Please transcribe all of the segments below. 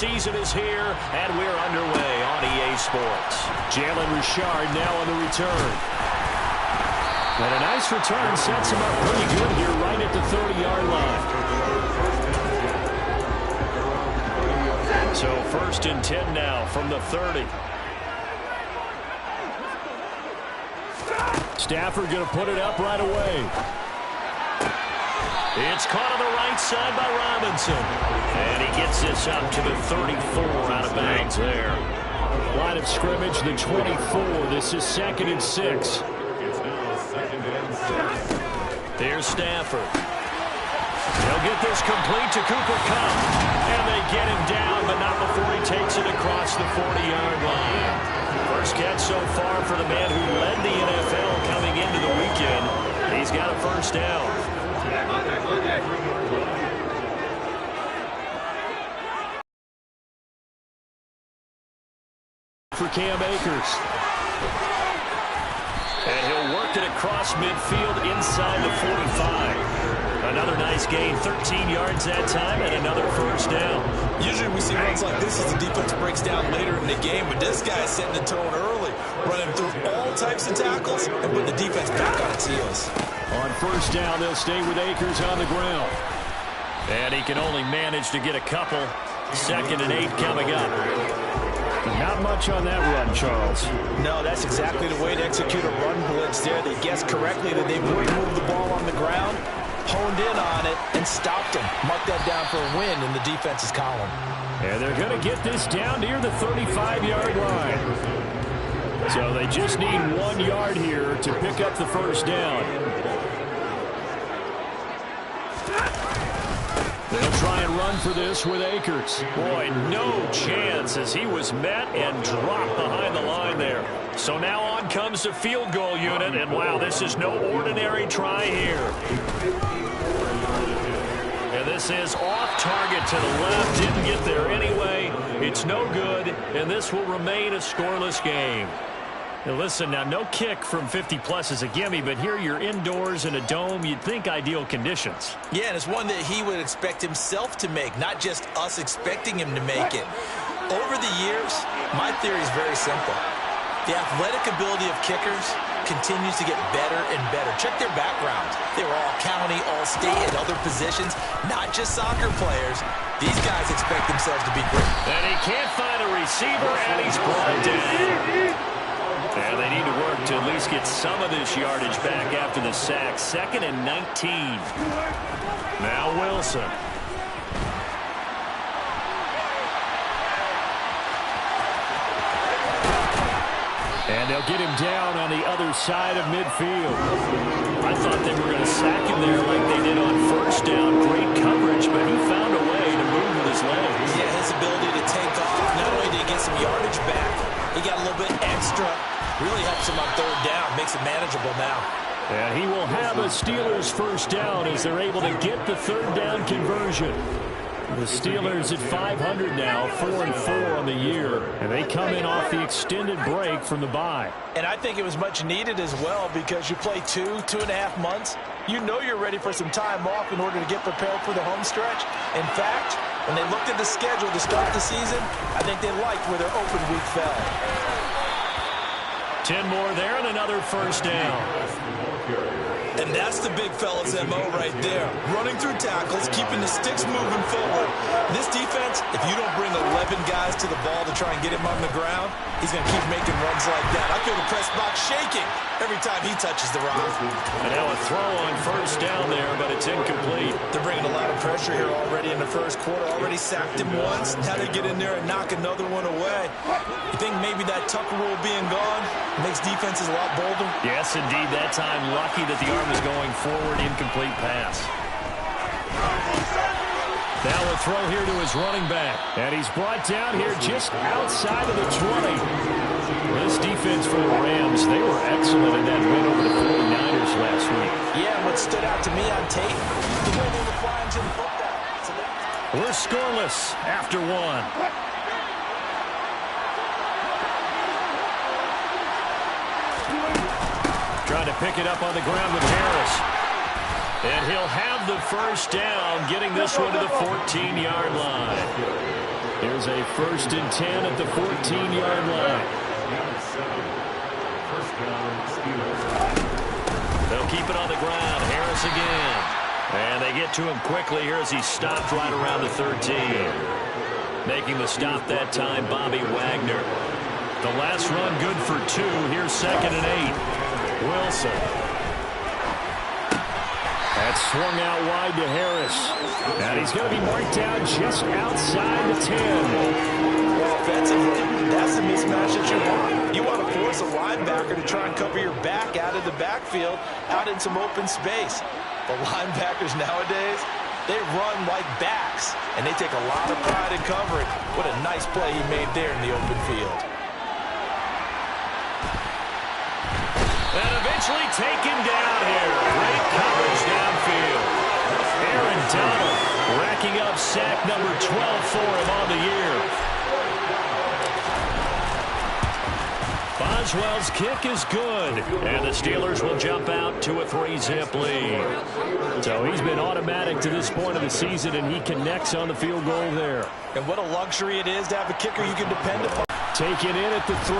season is here, and we're underway on EA Sports. Jalen Richard now on the return. And a nice return sets him up pretty good here right at the 30-yard line. So 1st and 10 now from the 30. Stafford going to put it up right away. It's caught on the right side by Robinson. And he gets this up to the 34 out of bounds there. Line of scrimmage, the 24. This is 2nd and 6. Here's Stafford. He'll get this complete to Cooper Kupp. And they get him down, but not before he takes it across the 40-yard line. First catch so far for the man who led the NFL coming into the weekend. He's got a first down. For Cam Akers. And he'll work it across midfield inside the 45. Another nice gain, 13 yards that time, and another first down. Usually we see runs like this as the defense breaks down later in the game, but this guy is setting the tone early, running through all types of tackles and putting the defense back on its heels. On first down, they'll stay with Akers on the ground. And he can only manage to get a couple. 2nd and 8 coming up. Not much on that run, Charles. No, that's exactly the way to execute a run blitz there. They guessed correctly that they wouldn't move the ball on the ground, honed in on it, and stopped them. Marked that down for a win in the defense's column. And they're going to get this down near the 35-yard line. So they just need 1 yard here to pick up the first down. They'll try and run for this with Akers. Boy, no chance as he was met and dropped behind the line there. So now on comes the field goal unit, and wow, this is no ordinary try here. And this is off target to the left. Didn't get there anyway. It's no good, and this will remain a scoreless game. Now listen, now no kick from 50-plus is a gimme, but here you're indoors in a dome. You'd think ideal conditions. Yeah, and it's one that he would expect himself to make, not just us expecting him to make it. Over the years, my theory is very simple. The athletic ability of kickers continues to get better and better. Check their backgrounds. They were all county, all state, and other positions, not just soccer players. These guys expect themselves to be great. And he can't find a receiver, and he's brought down. And they need to work to at least get some of this yardage back after the sack. 2nd and 19. Now Wilson. And they'll get him down on the other side of midfield. I thought they were going to sack him there like they did on first down. Great coverage, but he found a way to move with his legs. Yeah, his ability to take off. Not only did he get some yardage back, he got a little bit extra. Really helps him on 3rd down. Makes it manageable now. And he will have a Steelers first down as they're able to get the 3rd down conversion. The Steelers at 500 now, 4-4 on the year. And they come in off the extended break from the bye. And I think it was much needed as well because you play 2.5 months. You know you're ready for some time off in order to get prepared for the home stretch. In fact, when they looked at the schedule to start the season, I think they liked where their open week fell. 10 more there and another first down. And that's the big fella's MO right there. Running through tackles, keeping the sticks moving forward. This defense, if you don't bring 11 guys to the ball to try and get him on the ground, he's going to keep making runs like that. I feel the press box shaking every time he touches the rock. And now a throw on first down there, but it's incomplete. They're bringing a lot of pressure here already in the first quarter. Already sacked him once. Now they get in there and knock another one away. You think maybe that Tucker rule being gone makes defenses a lot bolder? Yes, indeed. That time lucky that the arm was going forward. Incomplete pass. Now a throw here to his running back. And he's brought down here just outside of the 20. This defense for the Rams, they were excellent in that win over the 49ers last week. Yeah, what stood out to me on tape, the way they were flying to the football. So we're scoreless after one. Trying to pick it up on the ground with Harris. And he'll have the first down, getting this one to the 14-yard line. Here's a 1st and 10 at the 14-yard line. They'll keep it on the ground. Harris again. And they get to him quickly here as he stopped right around the 13. Making the stop that time, Bobby Wagner. The last run good for 2. Here's 2nd and 8. Wilson. That's swung out wide to Harris. And he's going to be marked down just outside the 10. Offensively, that's the mismatch that you want. You want to force a linebacker to try and cover your back out of the backfield, out in some open space. The linebackers nowadays, they run like backs, and they take a lot of pride in covering. What a nice play he made there in the open field. And eventually taken down here. Great coverage downfield. Aaron Donald racking up sack number 12 for him on the year. Boswell's kick is good. And the Steelers will jump out to a 3-zip lead. So he's been automatic to this point of the season, and he connects on the field goal there. And what a luxury it is to have a kicker you can depend upon. Taken in at the 3.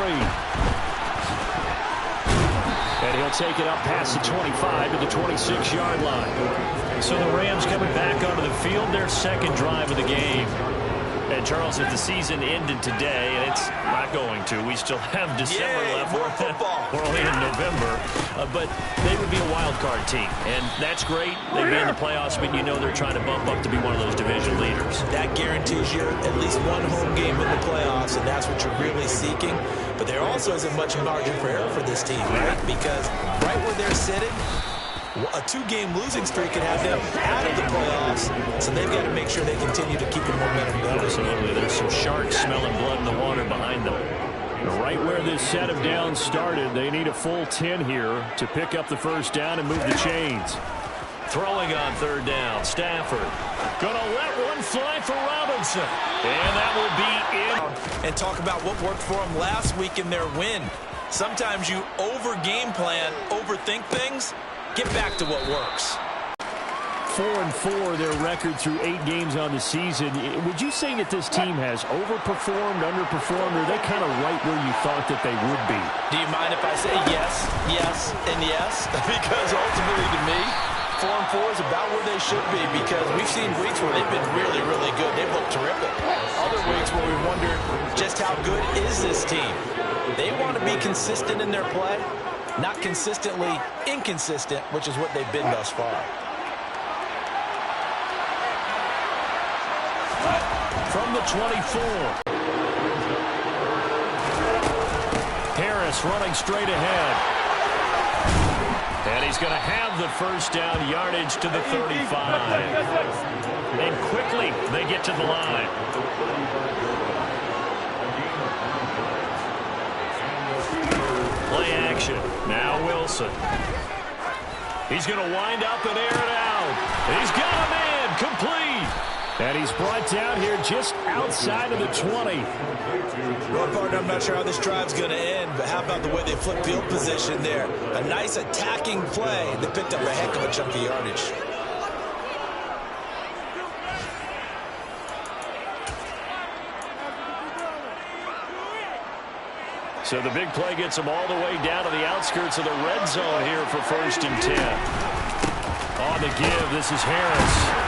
And he'll take it up past the 25 to the 26-yard line. So the Rams coming back onto the field, their 2nd drive of the game. And, Charles, if the season ended today, and it's not going to, we still have December left. More football. We're only in November. But they would be a wild card team. And that's great. They'd be in the playoffs, but you know they're trying to bump up to be one of those division leaders. That guarantees you at least one home game in the playoffs, and that's what you're really seeking. But there also isn't much margin for error for this team, right? Because right where they're sitting, a 2-game losing streak could have them out of the playoffs, so they've got to make sure they continue to keep the momentum going. Absolutely. There's some sharks smelling blood in the water behind them. Right where this set of downs started, they need a full 10 here to pick up the 1st down and move the chains. Throwing on 3rd down, Stafford. Gonna let one fly for Robinson. And that will be in. And talk about what worked for them last week in their win. Sometimes you over-game plan, overthink things. Get back to what works. 4-4, their record through 8 games on the season. Would you say that this team has overperformed, underperformed, or are they kind of right where you thought that they would be? Do you mind if I say yes, yes, and yes? Because ultimately, to me, 4-4 is about where they should be, because we've seen weeks where they've been really, really good. They've looked terrific. Other weeks where we wondered just how good is this team. They want to be consistent in their play, not consistently inconsistent, which is what they've been thus far. From the 24. Harris running straight ahead. And he's going to have the 1st down, yardage to the 35. And quickly they get to the line. Play action. Now Wilson. He's going to wind up and air it out. He's got a man complete. And he's brought down here just outside of the 20. Well, partner, I'm not sure how this drive's going to end, but how about the way they flip field position there? A nice attacking play that picked up a heck of a chunk of yardage. So the big play gets them all the way down to the outskirts of the red zone here for 1st and 10. On the give, this is Harris.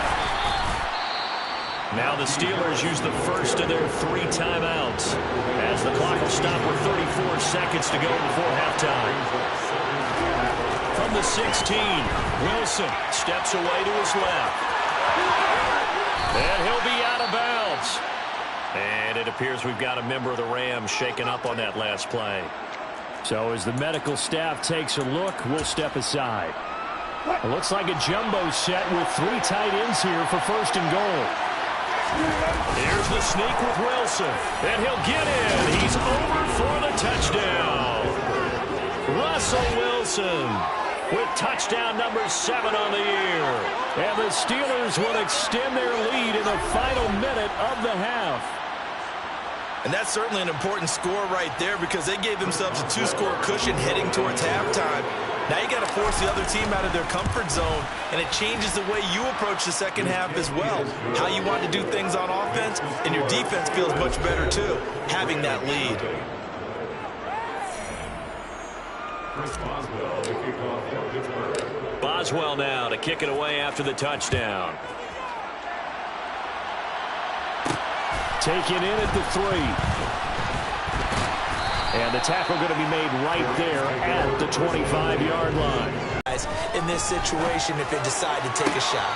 Now the Steelers use the 1st of their 3 timeouts as the clock will stop with 34 seconds to go before halftime. From the 16, Wilson steps away to his left. And he'll be out of bounds. And it appears we've got a member of the Rams shaken up on that last play. So as the medical staff takes a look, we'll step aside. It looks like a jumbo set with 3 tight ends here for 1st and goal. Here's the sneak with Wilson, and he'll get in. He's over for the touchdown. Russell Wilson with touchdown number 7 on the year. And the Steelers will extend their lead in the final minute of the half. And that's certainly an important score right there, because they gave themselves a 2-score cushion heading towards halftime. Now you got to force the other team out of their comfort zone, and it changes the way you approach the second half as well. How you want to do things on offense, and your defense feels much better too, having that lead. Boswell now to kick it away after the touchdown. Taken in at the 3. And the tackle going to be made right there at the 25-yard line. In this situation, if they decide to take a shot.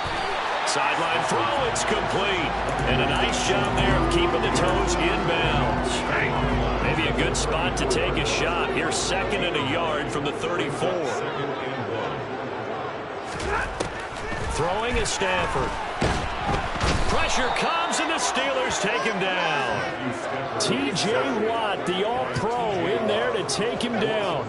Sideline throw, it's complete. And a nice job there of keeping the toes inbounds. Maybe a good spot to take a shot. Here's 2nd and a yard from the 34. Throwing is Stafford. Pressure comes, and the Steelers take him down. T.J. Watt, the All-Pro, in there to take him down.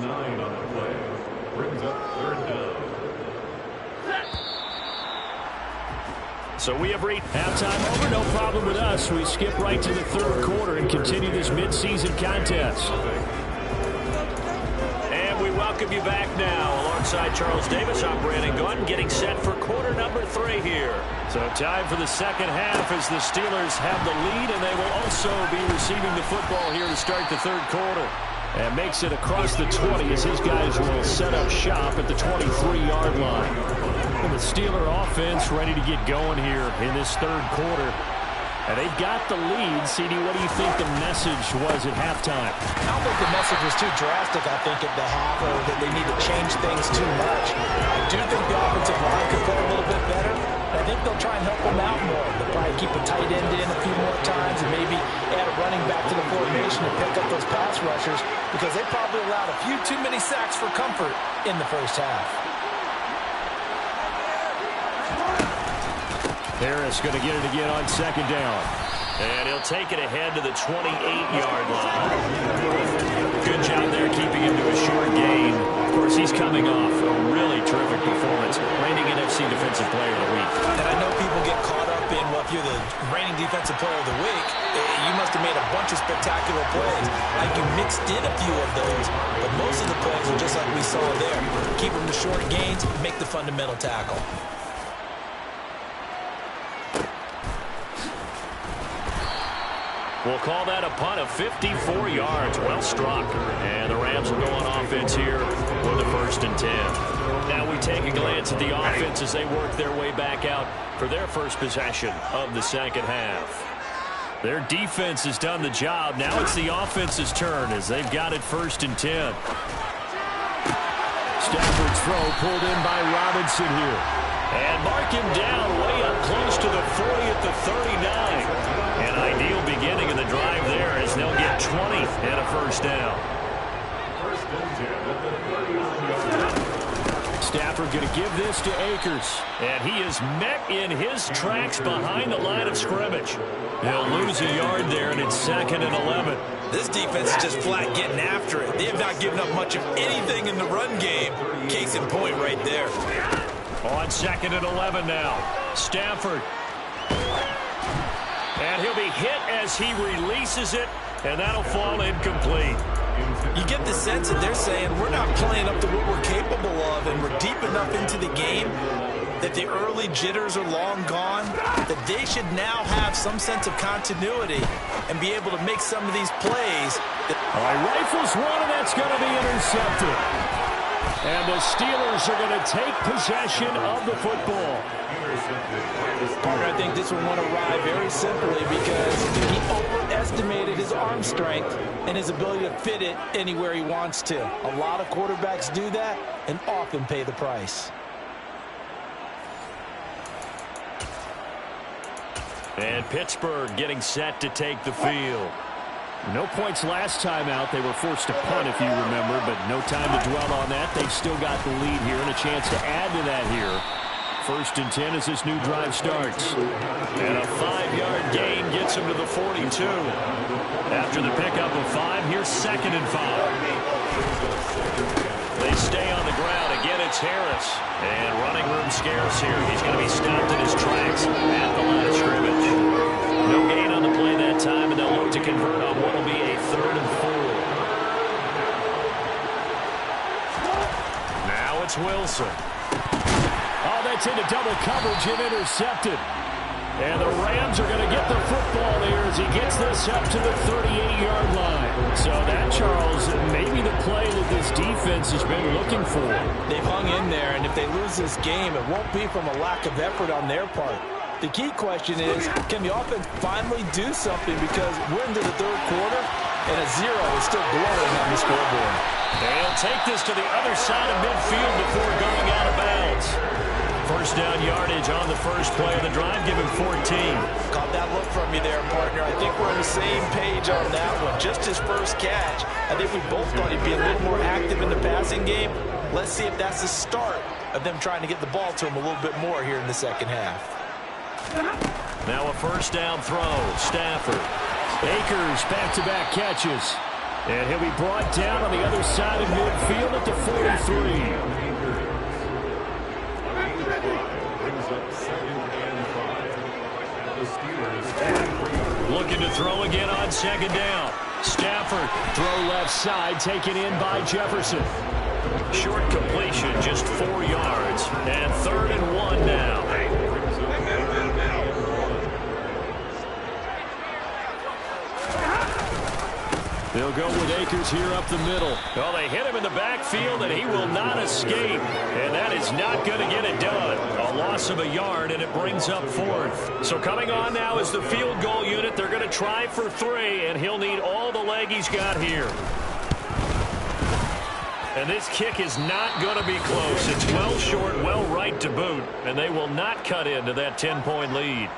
So we have reached halftime over. No problem with us. We skip right to the 3rd quarter and continue this midseason contest. And we welcome you back now. Alongside Charles Davis, I'm Brandon Gunn, getting set for quarter number 3 here. So time for the second half as the Steelers have the lead, and they will also be receiving the football here to start the 3rd quarter. And makes it across the 20 as his guys will set up shop at the 23-yard line. And the Steeler offense ready to get going here in this 3rd quarter. And they've got the lead. CD, what do you think the message was at halftime? I don't think the message was too drastic, I think, at the half, or that they need to change things too much. I do think the offensive line could play a little bit better. I think they'll try and help them out more. They'll probably keep a tight end in a few more times and maybe add a running back to the formation to pick up those pass rushers, because they probably allowed a few too many sacks for comfort in the first half. Harris going to get it again on 2nd down. And he'll take it ahead to the 28-yard line. Good job there keeping him to a short gain. Of course, he's coming off a really terrific performance, reigning NFC Defensive Player of the Week. And I know people get caught up in, well, if you're the reigning Defensive Player of the Week, you must have made a bunch of spectacular plays. Like you mixed in a few of those, but most of the plays are just like we saw there. Keep them to short gains, make the fundamental tackle. We'll call that a punt of 54 yards. Well struck. And the Rams will go on offense here with the 1st and 10. Now we take a glance at the offense as they work their way back out for their first possession of the second half. Their defense has done the job. Now it's the offense's turn as they've got it 1st and 10. Stafford's throw pulled in by Robinson here. And mark him down way up close to the 40 at the 39. An ideal beginning of the drive there as they'll get 20 and a 1st down. Stafford going to give this to Akers. And he is met in his tracks behind the line of scrimmage. He'll lose a yard there, and it's 2nd and 11. This defense is just flat getting after it. They have not given up much of anything in the run game. Case in point right there. On 2nd and 11 now. Stafford. And he'll be hit as he releases it, and that'll fall incomplete. You get the sense that they're saying we're not playing up to what we're capable of, and we're deep enough into the game that the early jitters are long gone, that they should now have some sense of continuity and be able to make some of these plays. All right, rifles one, and that's going to be intercepted. And the Steelers are going to take possession of the football. Parker, I think this one went awry very simply because he overestimated his arm strength and his ability to fit it anywhere he wants to. A lot of quarterbacks do that and often pay the price. And Pittsburgh getting set to take the field. No points last time out. They were forced to punt, if you remember, but no time to dwell on that. They've still got the lead here and a chance to add to that here. 1st and 10 as this new drive starts. And a 5-yard gain gets him to the 42. After the pickup of 5, here's 2nd and 5. They stay on the ground. Again, it's Harris. And running room scarce here. He's going to be stopped in his tracks at the line of scrimmage. No gain on the play that time, and they'll look to convert on what will be a 3rd and 4. Now it's Wilson. Oh, that's into double coverage and intercepted. And the Rams are going to get the football here as he gets this up to the 38-yard line. So that, Charles, maybe the play that this defense has been looking for. They've hung in there, and if they lose this game, it won't be from a lack of effort on their part. The key question is, can the offense finally do something, because we're into the third quarter, and a 0 is still glowing on the scoreboard. They'll take this to the other side of midfield before going out of bounds. First down yardage on the first play of the drive, given 14. Caught that look from you there, partner. I think we're on the same page on that one. Just his first catch. I think we both thought he'd be a little more active in the passing game. Let's see if that's the start of them trying to get the ball to him a little bit more here in the second half. Now a first down throw. Stafford. Akers back-to-back catches. And he'll be brought down on the other side of midfield at the 43. Looking to throw again on second down. Stafford, throw left side, taken in by Jefferson. Short completion, just 4 yards. And 3rd and 1 now. They'll go with Akers here up the middle. Well, they hit him in the backfield, and he will not escape. And that is not going to get it done. A loss of a yard, and it brings up 4th. So coming on now is the field goal unit. They're going to try for 3, and he'll need all the leg he's got here. And this kick is not going to be close. It's well short, well right to boot, and they will not cut into that 10-point lead.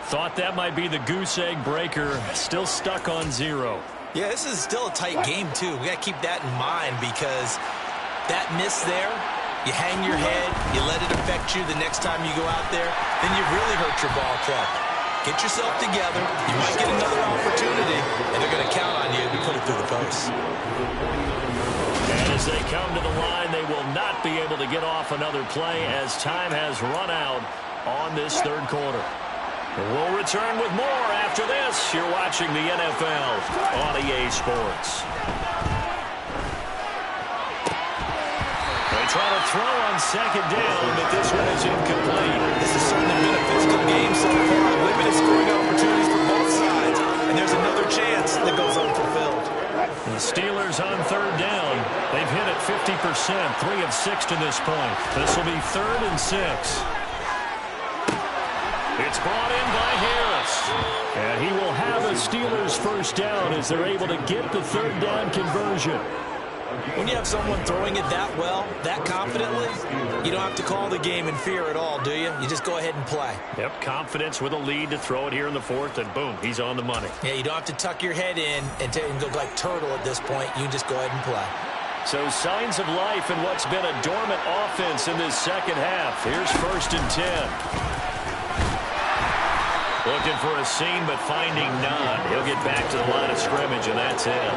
Thought that might be the goose egg breaker. Still stuck on 0. Yeah, this is still a tight game, too. We got to keep that in mind, because that miss there, you hang your head, you let it affect you the next time you go out there, then you really hurt your ball club. Get yourself together. You might get another opportunity, and they're going to count on you to put it through the post. And as they come to the line, they will not be able to get off another play as time has run out on this third quarter. We'll return with more after this. You're watching the NFL on EA Sports. They try to throw on second down, but this one is incomplete. This has certainly been a physical game so far. Limited scoring opportunities for both sides. And there's another chance that goes unfulfilled. The Steelers on third down. They've hit it 50%, 3 of 6 to this point. This will be 3rd and 6. It's brought in by Harris. And he will have a Steelers first down as they're able to get the third down conversion. When you have someone throwing it that well, that confidently, you don't have to call the game in fear at all, do you? You just go ahead and play. Yep, confidence with a lead to throw it here in the 4th, and boom, he's on the money. Yeah, you don't have to tuck your head in and go like turtle at this point. You just go ahead and play. So signs of life in what's been a dormant offense in this second half. Here's 1st and 10. Looking for a seam, but finding none. He'll get back to the line of scrimmage, and that's it.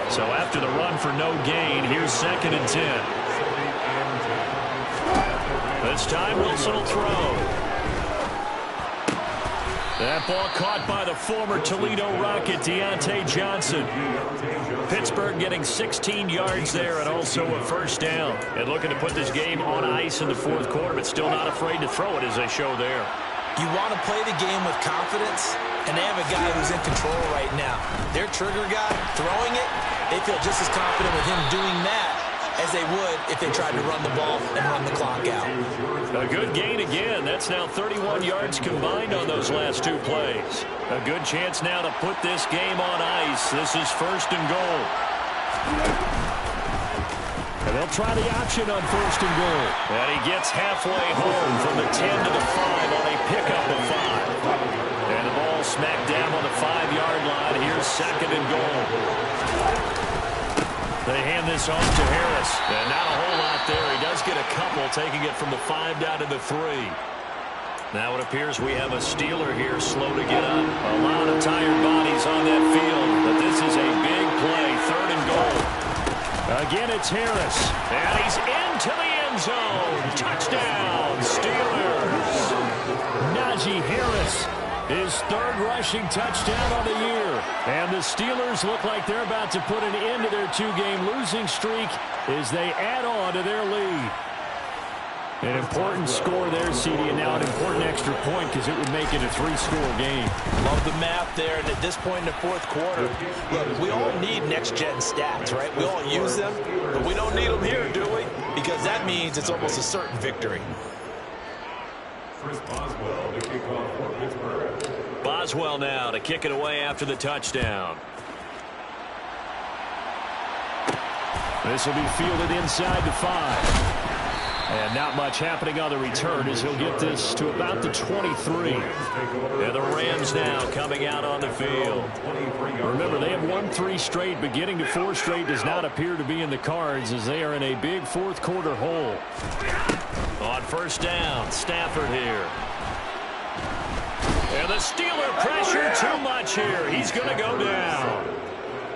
So after the run for no gain, here's 2nd and 10. This time, Wilson will throw. That ball caught by the former Toledo Rocket, Deontay Johnson. Pittsburgh getting 16 yards there and also a first down. And looking to put this game on ice in the 4th quarter, but still not afraid to throw it as they show there. You want to play the game with confidence, and they have a guy who's in control right now. Their trigger guy, throwing it, they feel just as confident with him doing that as they would if they tried to run the ball and run the clock out. A good gain again. That's now 31 yards combined on those last 2 plays. A good chance now to put this game on ice. This is 1st and goal. And they'll try the option on 1st and goal. And he gets halfway home from the 10 to the 5 on a pickup of 5. And the ball smacked down on the 5-yard line. Here's 2nd and goal. They hand this off to Harris. And not a whole lot there. He does get a couple, taking it from the 5 down to the 3. Now it appears we have a Steeler here slow to get up. A lot of tired bodies on that field. But this is a big play. 3rd and goal. Again, it's Harris. And he's into the end zone. Touchdown, Steelers. Najee Harris His third rushing touchdown on the year. And the Steelers look like they're about to put an end to their two-game losing streak as they add on to their lead. An important score there, CD, and now an important extra point because it would make it a 3-score game. Love the math there, and at this point in the fourth quarter, look, we all need next-gen stats, right? We all use them, but we don't need them here, do we? Because that means it's almost a certain victory. Boswell now to kick it away after the touchdown. This will be fielded inside the 5. And not much happening on the return as he'll get this to about the 23. And the Rams now coming out on the field. Remember, they have won 3 straight, but getting to 4 straight does not appear to be in the cards as they are in a big fourth quarter hole. On first down, Stafford here. And the Steeler pressure too much here. He's going to go down.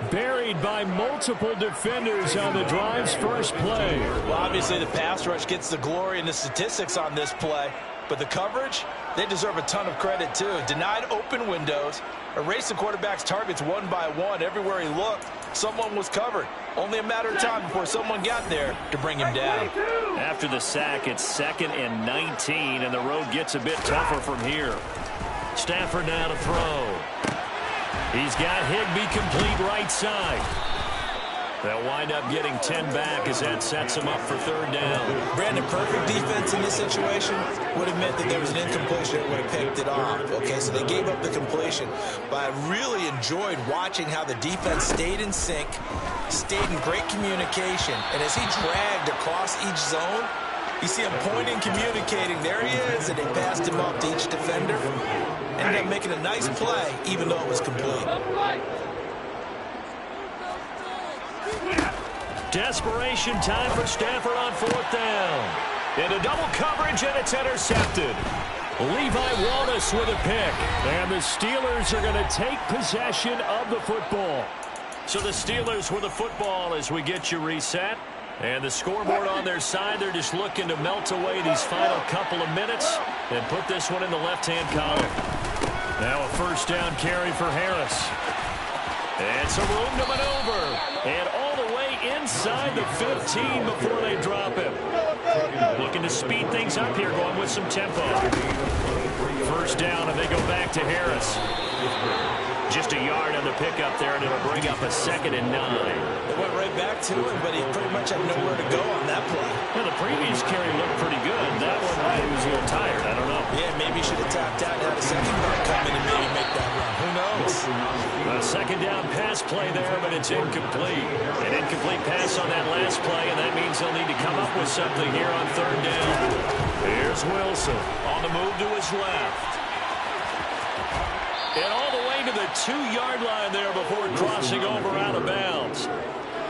Buried by multiple defenders on the drive's first play. Well, obviously the pass rush gets the glory and the statistics on this play, but the coverage, they deserve a ton of credit too. Denied open windows, erased the quarterback's targets one by one. Everywhere he looked, someone was covered. Only a matter of time before someone got there to bring him down. After the sack, it's 2nd and 19, and the road gets a bit tougher from here. Stafford now to throw. He's got Higbee complete right side. They'll wind up getting 10 back as that sets him up for 3rd down. Brandon, perfect defense in this situation would have meant that there was an incompletion that would have picked it off. Okay, so they gave up the completion. But I really enjoyed watching how the defense stayed in sync, stayed in great communication. And as he dragged across each zone, you see him pointing, communicating. There he is, and they passed him up to each defender. Ended up making a nice play, even though it was complete. Desperation time for Stafford on 4th down. Into double coverage, and it's intercepted. Levi Wallace with a pick. And the Steelers are going to take possession of the football. So the Steelers with the football as we get you reset. And the scoreboard on their side, they're just looking to melt away these final couple of minutes and put this one in the left-hand column. Now a first down carry for Harris. And some room to maneuver. And all the way inside the 15 before they drop him. Looking to speed things up here, going with some tempo. First down, and they go back to Harris. Just a yard on the pickup there, and it'll bring up a 2nd and 9. They went right back to him, but he pretty much had nowhere to go on that play. Well, the previous carry looked pretty good. That one, he was a little tired. I don't know. Yeah, maybe he should have tapped out and had a second guard come in and maybe make that run. Who knows? A 2nd down pass play there, but it's incomplete. An incomplete pass on that last play, and that means they'll need to come up with something here on 3rd down. Here's Wilson on the move to his left. And all the way to the 2-yard line there before crossing over out of bounds.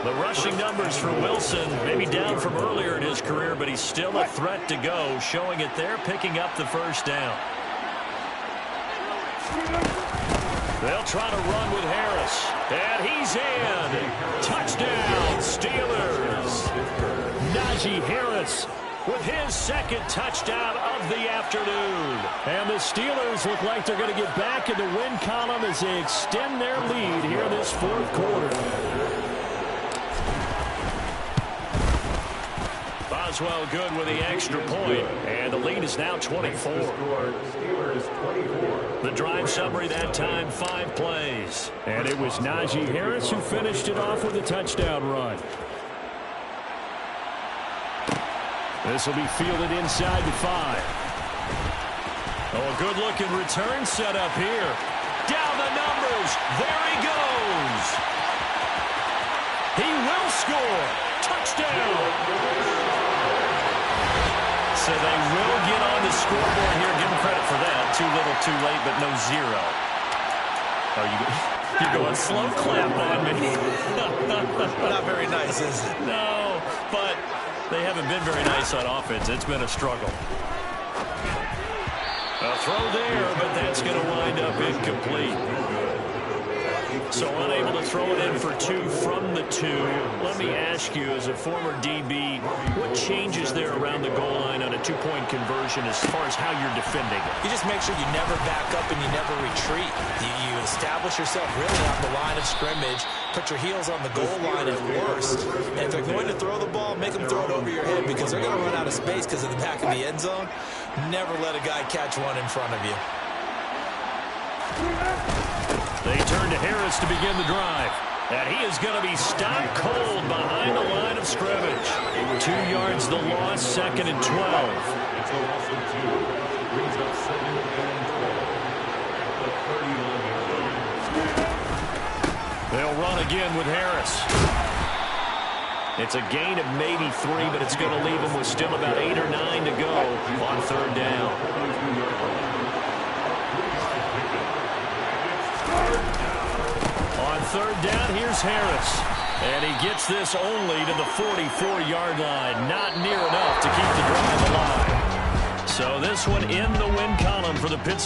The rushing numbers for Wilson, maybe down from earlier in his career, but he's still a threat to go, showing it there, picking up the first down. They'll try to run with Harris. And he's in. Touchdown, Steelers. Najee Harris with his 2nd touchdown of the afternoon. And the Steelers look like they're going to get back in the win column as they extend their lead here in this 4th quarter. Boswell good with the extra point, and the lead is now 24. The drive summary that time, 5 plays. And it was Najee Harris who finished it off with a touchdown run. This will be fielded inside the 5. Oh, a good-looking return set up here. Down the numbers. There he goes. He will score. Touchdown. So they will get on the scoreboard here. Give them credit for that. Too little, too late, but no 0. Oh, you're going slow clap on me. Not very nice, is it? No, but they haven't been very nice on offense. It's been a struggle. A throw there, but that's going to wind up incomplete. So unable to throw it in for 2 from the 2. Let me ask you, as a former DB, what changes there around the goal line on a 2-point conversion as far as how you're defending it? You just make sure you never back up and you never retreat. You establish yourself really on the line of scrimmage, put your heels on the goal line at worst. And if they're going to throw the ball, make them throw it over your head because they're going to run out of space because of the back of the end zone. Never let a guy catch one in front of you. They turn to Harris to begin the drive. And he is going to be stopped cold behind the line of scrimmage. 2 yards the loss, 2nd and 12. They'll run again with Harris. It's a gain of maybe 3, but it's going to leave him with still about 8 or 9 to go on 3rd down. On 3rd down, here's Harris. And he gets this only to the 44-yard line. Not near enough to keep the drive alive. So this one in the win column for the Pittsburgh.